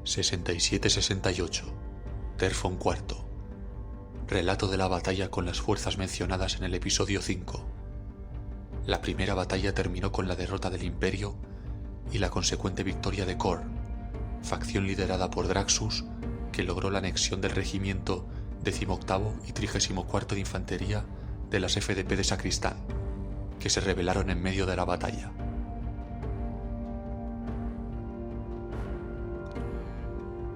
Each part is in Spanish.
67-68 Terfon IV. Relato de la batalla con las fuerzas mencionadas en el episodio 5. La primera batalla terminó con la derrota del Imperio y la consecuente victoria de Khorne, facción liderada por Draxus, que logró la anexión del regimiento 18º y 34 de Infantería de las FDP de Sacristán, que se rebelaron en medio de la batalla.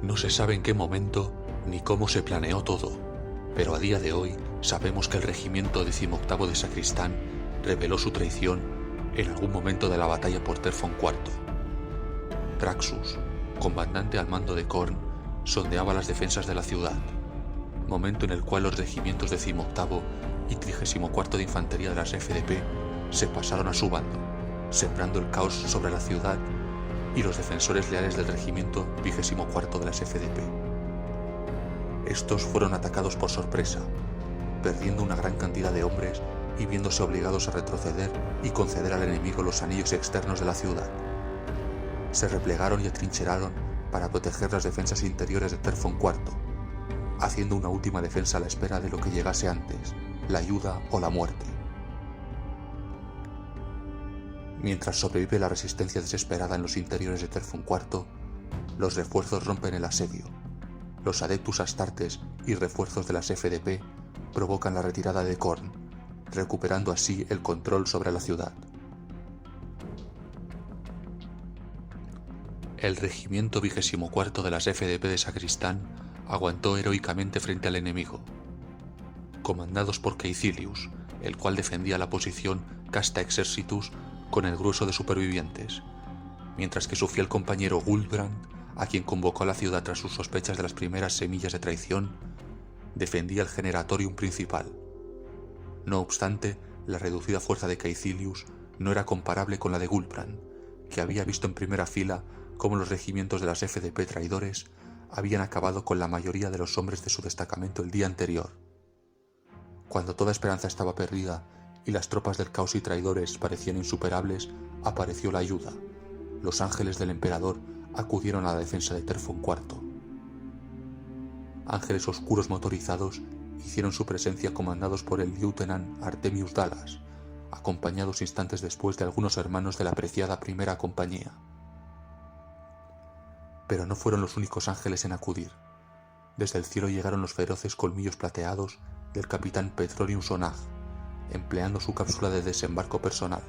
No se sabe en qué momento ni cómo se planeó todo, pero a día de hoy sabemos que el regimiento 18º de Sacristán reveló su traición en algún momento de la batalla por Terfon IV. Draxus, comandante al mando de Khorne, sondeaba las defensas de la ciudad, momento en el cual los regimientos 18º y 34 de Infantería de las FDP se pasaron a su bando, sembrando el caos sobre la ciudad y los defensores leales del regimiento 24 de las FDP. Estos fueron atacados por sorpresa, perdiendo una gran cantidad de hombres y viéndose obligados a retroceder y conceder al enemigo los anillos externos de la ciudad. Se replegaron y atrincheraron para proteger las defensas interiores de Terfon IV, haciendo una última defensa a la espera de lo que llegase antes, la ayuda o la muerte. Mientras sobrevive la resistencia desesperada en los interiores de Terfon IV, los refuerzos rompen el asedio. Los Adeptus Astartes y refuerzos de las FDP provocan la retirada de Khorne, recuperando así el control sobre la ciudad. El regimiento 24 de las FDP de Sacristán aguantó heroicamente frente al enemigo, comandados por Caecilius, el cual defendía la posición Casta Exercitus con el grueso de supervivientes, mientras que su fiel compañero Guldbrand, a quien convocó a la ciudad tras sus sospechas de las primeras semillas de traición, defendía el generatorium principal. No obstante, la reducida fuerza de Caecilius no era comparable con la de Guldbrand, que había visto en primera fila cómo los regimientos de las FDP traidores habían acabado con la mayoría de los hombres de su destacamento el día anterior. Cuando toda esperanza estaba perdida y las tropas del caos y traidores parecían insuperables, apareció la ayuda. Los ángeles del emperador acudieron a la defensa de Terfon IV. Ángeles oscuros motorizados hicieron su presencia comandados por el lieutenant Artemius Dallas, acompañados instantes después de algunos hermanos de la apreciada primera compañía. Pero no fueron los únicos ángeles en acudir. Desde el cielo llegaron los feroces colmillos plateados del capitán Petronius Onag, empleando su cápsula de desembarco personal,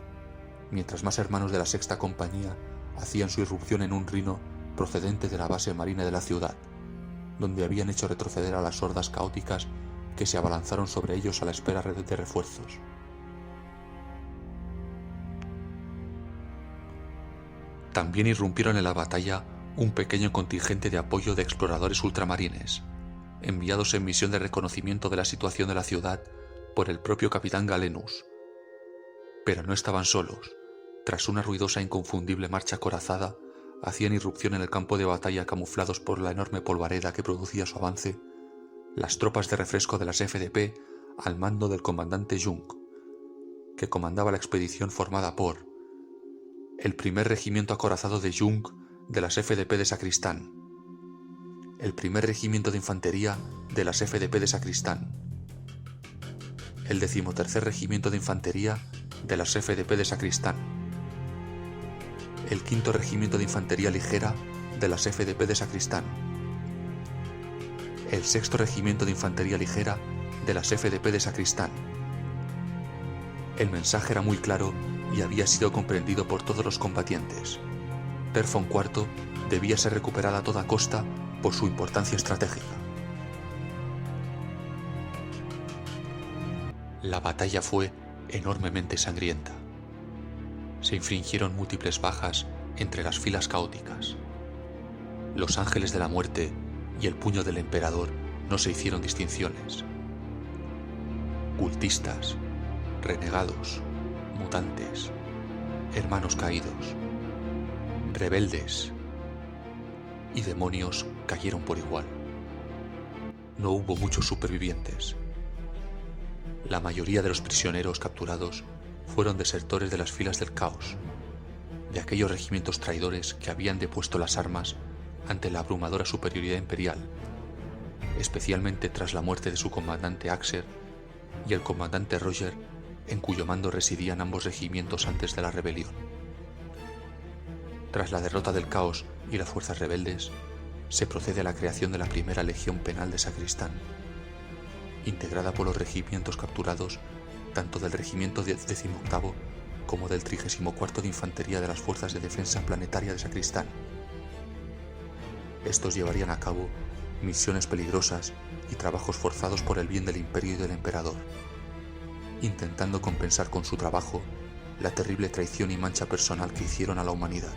mientras más hermanos de la sexta compañía hacían su irrupción en un rhino procedente de la base marina de la ciudad, donde habían hecho retroceder a las hordas caóticas que se abalanzaron sobre ellos a la espera de refuerzos. También irrumpieron en la batalla un pequeño contingente de apoyo de exploradores ultramarines, enviados en misión de reconocimiento de la situación de la ciudad por el propio capitán Galenus. Pero no estaban solos. Tras una ruidosa e inconfundible marcha acorazada, hacían irrupción en el campo de batalla camuflados por la enorme polvareda que producía su avance, las tropas de refresco de las FDP al mando del comandante Jung, que comandaba la expedición formada por el primer regimiento acorazado de Jung de las FDP de Sacristán, el primer regimiento de infantería de las FDP de Sacristán, el 13º regimiento de infantería de las FDP de Sacristán, el 5º regimiento de infantería ligera de las FDP de Sacristán, el 6º regimiento de infantería ligera de las FDP de Sacristán. El mensaje era muy claro y había sido comprendido por todos los combatientes. Terfon IV debía ser recuperada a toda costa por su importancia estratégica. La batalla fue enormemente sangrienta. Se infligieron múltiples bajas entre las filas caóticas. Los ángeles de la muerte y el puño del emperador no se hicieron distinciones. Cultistas, renegados, mutantes, hermanos caídos, rebeldes y demonios cayeron por igual. No hubo muchos supervivientes. La mayoría de los prisioneros capturados fueron desertores de las filas del caos, de aquellos regimientos traidores que habían depuesto las armas ante la abrumadora superioridad imperial, especialmente tras la muerte de su comandante Axer y el comandante Roger, en cuyo mando residían ambos regimientos antes de la rebelión. Tras la derrota del Caos y las fuerzas rebeldes, se procede a la creación de la primera Legión Penal de Sacristán, integrada por los regimientos capturados tanto del Regimiento 18º como del 34º de Infantería de las Fuerzas de Defensa Planetaria de Sacristán. Estos llevarían a cabo misiones peligrosas y trabajos forzados por el bien del Imperio y del Emperador, intentando compensar con su trabajo la terrible traición y mancha personal que hicieron a la humanidad.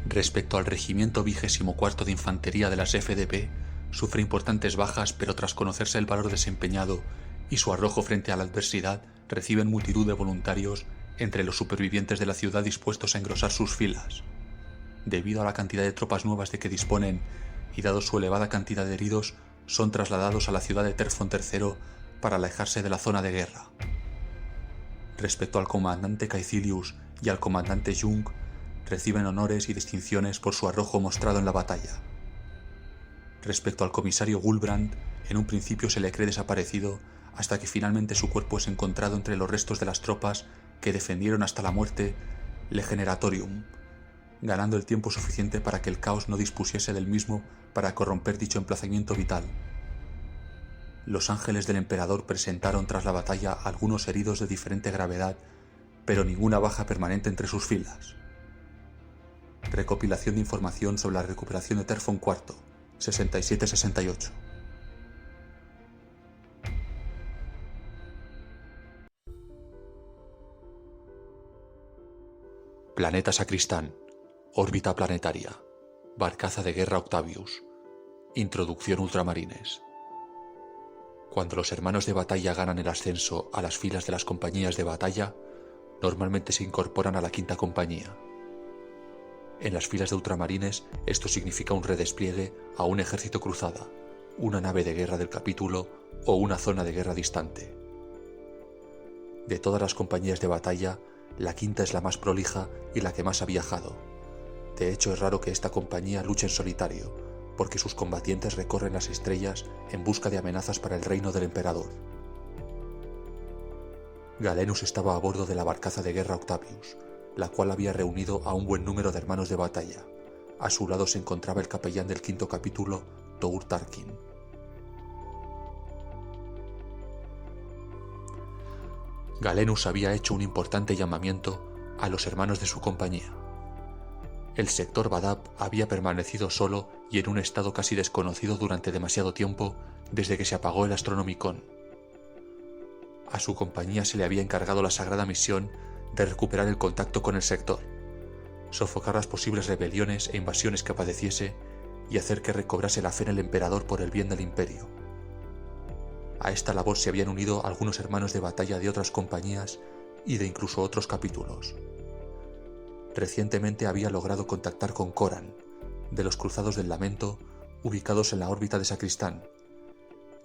Respecto al Regimiento 24º de Infantería de las FDP, sufre importantes bajas, pero tras conocerse el valor desempeñado y su arrojo frente a la adversidad, reciben multitud de voluntarios entre los supervivientes de la ciudad dispuestos a engrosar sus filas. Debido a la cantidad de tropas nuevas de que disponen y dado su elevada cantidad de heridos, son trasladados a la ciudad de Terfon III para alejarse de la zona de guerra. Respecto al comandante Caecilius y al comandante Jung, reciben honores y distinciones por su arrojo mostrado en la batalla. Respecto al comisario Gulbrand, en un principio se le cree desaparecido hasta que finalmente su cuerpo es encontrado entre los restos de las tropas que defendieron hasta la muerte Legeneratorium, ganando el tiempo suficiente para que el caos no dispusiese del mismo para corromper dicho emplazamiento vital. Los ángeles del emperador presentaron tras la batalla algunos heridos de diferente gravedad, pero ninguna baja permanente entre sus filas. Recopilación de información sobre la recuperación de Terfon IV, 67-68. Planeta Sacristán. Órbita planetaria. Barcaza de guerra Octavius. Introducción Ultramarines. Cuando los hermanos de batalla ganan el ascenso a las filas de las compañías de batalla, normalmente se incorporan a la quinta compañía. En las filas de ultramarines, esto significa un redespliegue a un ejército cruzada, una nave de guerra del capítulo o una zona de guerra distante. De todas las compañías de batalla, la quinta es la más prolija y la que más ha viajado. De hecho, es raro que esta compañía luche en solitario, porque sus combatientes recorren las estrellas en busca de amenazas para el reino del emperador. Galenus estaba a bordo de la barcaza de guerra Octavius, la cual había reunido a un buen número de hermanos de batalla. A su lado se encontraba el capellán del quinto capítulo, Togur Tarkin. Galenus había hecho un importante llamamiento a los hermanos de su compañía. El sector Badab había permanecido solo y en un estado casi desconocido durante demasiado tiempo desde que se apagó el Astronomicon. A su compañía se le había encargado la sagrada misión de recuperar el contacto con el sector, sofocar las posibles rebeliones e invasiones que padeciese y hacer que recobrase la fe en el emperador por el bien del imperio. A esta labor se habían unido algunos hermanos de batalla de otras compañías y de incluso otros capítulos. Recientemente había logrado contactar con Coran, de los Cruzados del Lamento, ubicados en la órbita de Sacristán,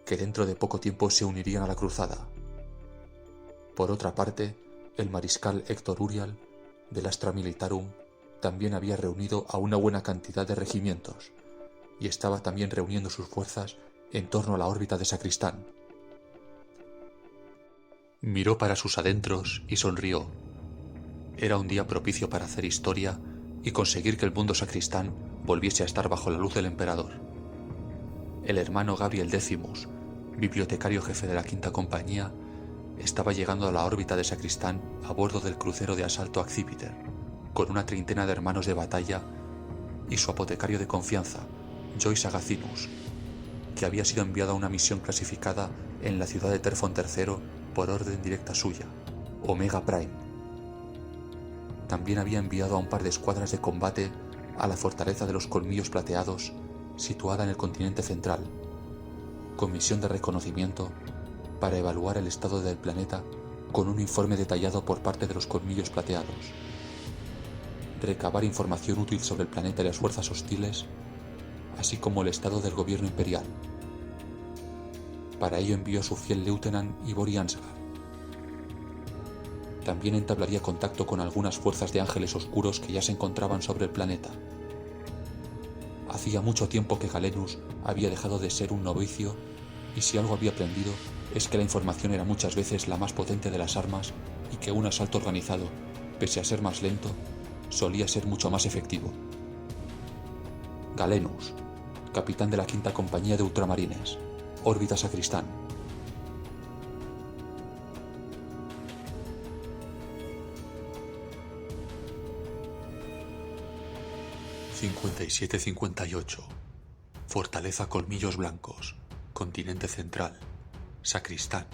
que dentro de poco tiempo se unirían a la cruzada. Por otra parte, el mariscal Héctor Urial, del Astra Militarum, también había reunido a una buena cantidad de regimientos, y estaba también reuniendo sus fuerzas en torno a la órbita de Sacristán. Miró para sus adentros y sonrió. Era un día propicio para hacer historia y conseguir que el mundo sacristán volviese a estar bajo la luz del emperador. El hermano Gabriel Decimus, bibliotecario jefe de la quinta compañía, estaba llegando a la órbita de Sacristán a bordo del crucero de asalto Accipiter, con una treintena de hermanos de batalla y su apotecario de confianza, Joyce Agacinus, que había sido enviado a una misión clasificada en la ciudad de Terfon III por orden directa suya, Omega Prime. También había enviado a un par de escuadras de combate a la fortaleza de los Colmillos Plateados, situada en el continente central, con misión de reconocimiento para evaluar el estado del planeta con un informe detallado por parte de los Colmillos Plateados, recabar información útil sobre el planeta y las fuerzas hostiles, así como el estado del gobierno imperial. Para ello envió a su fiel lieutenant Ivor Ansgar. también entablaría contacto con algunas fuerzas de ángeles oscuros que ya se encontraban sobre el planeta. Hacía mucho tiempo que Galenus había dejado de ser un novicio, y si algo había aprendido es que la información era muchas veces la más potente de las armas y que un asalto organizado, pese a ser más lento, solía ser mucho más efectivo. Galenus, capitán de la 5ª Compañía de Ultramarines, órbita Sacristán. «57-58. Fortaleza Colmillos Blancos, Continente Central, Sacristán.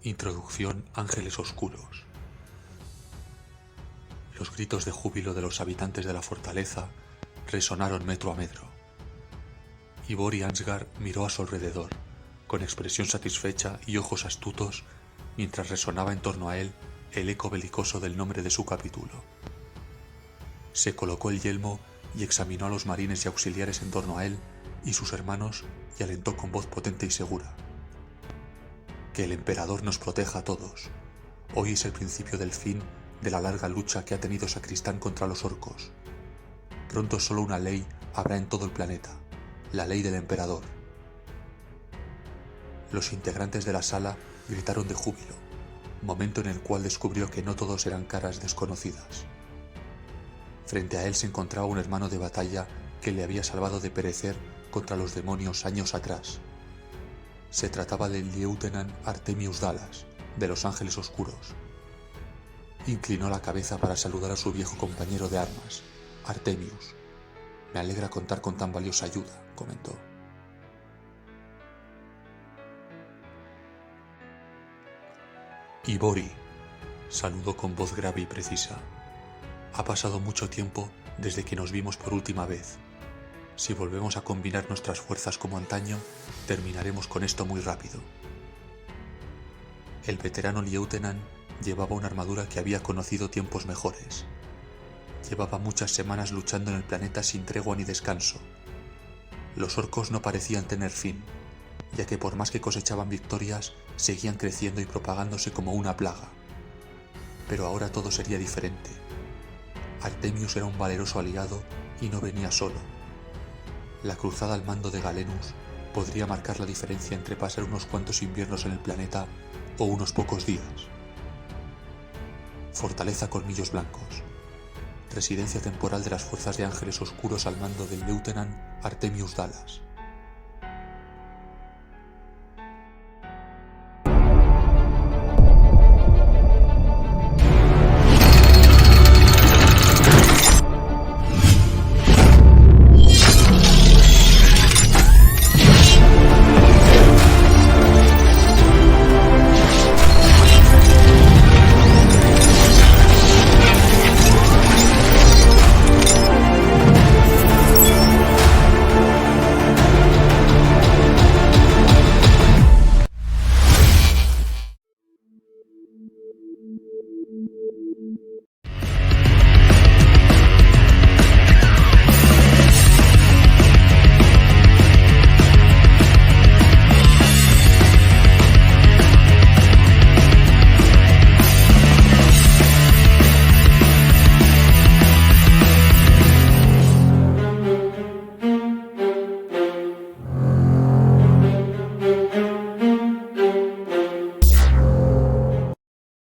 Introducción Ángeles Oscuros». Los gritos de júbilo de los habitantes de la fortaleza resonaron metro a metro. Ivor y Ansgar miró a su alrededor, con expresión satisfecha y ojos astutos, mientras resonaba en torno a él el eco belicoso del nombre de su capítulo. Se colocó el yelmo y examinó a los marines y auxiliares en torno a él y sus hermanos y alentó con voz potente y segura: «Que el emperador nos proteja a todos. Hoy es el principio del fin de la larga lucha que ha tenido Sacristán contra los orcos. Pronto solo una ley habrá en todo el planeta, la ley del emperador». Los integrantes de la sala gritaron de júbilo, momento en el cual descubrió que no todos eran caras desconocidas. Frente a él se encontraba un hermano de batalla que le había salvado de perecer contra los demonios años atrás. Se trataba del Lieutenant Artemius Dallas, de los Ángeles Oscuros. Inclinó la cabeza para saludar a su viejo compañero de armas, Artemius. «Me alegra contar con tan valiosa ayuda», comentó. «Ivori», saludó con voz grave y precisa. «Ha pasado mucho tiempo desde que nos vimos por última vez. Si volvemos a combinar nuestras fuerzas como antaño, terminaremos con esto muy rápido». El veterano Lieutenant llevaba una armadura que había conocido tiempos mejores. Llevaba muchas semanas luchando en el planeta sin tregua ni descanso. Los orcos no parecían tener fin, ya que por más que cosechaban victorias, seguían creciendo y propagándose como una plaga. Pero ahora todo sería diferente. Artemius era un valeroso aliado y no venía solo. La cruzada al mando de Galenus podría marcar la diferencia entre pasar unos cuantos inviernos en el planeta o unos pocos días. Fortaleza Colmillos Blancos. Residencia temporal de las fuerzas de Ángeles Oscuros al mando del Lieutenant Artemius Dallas.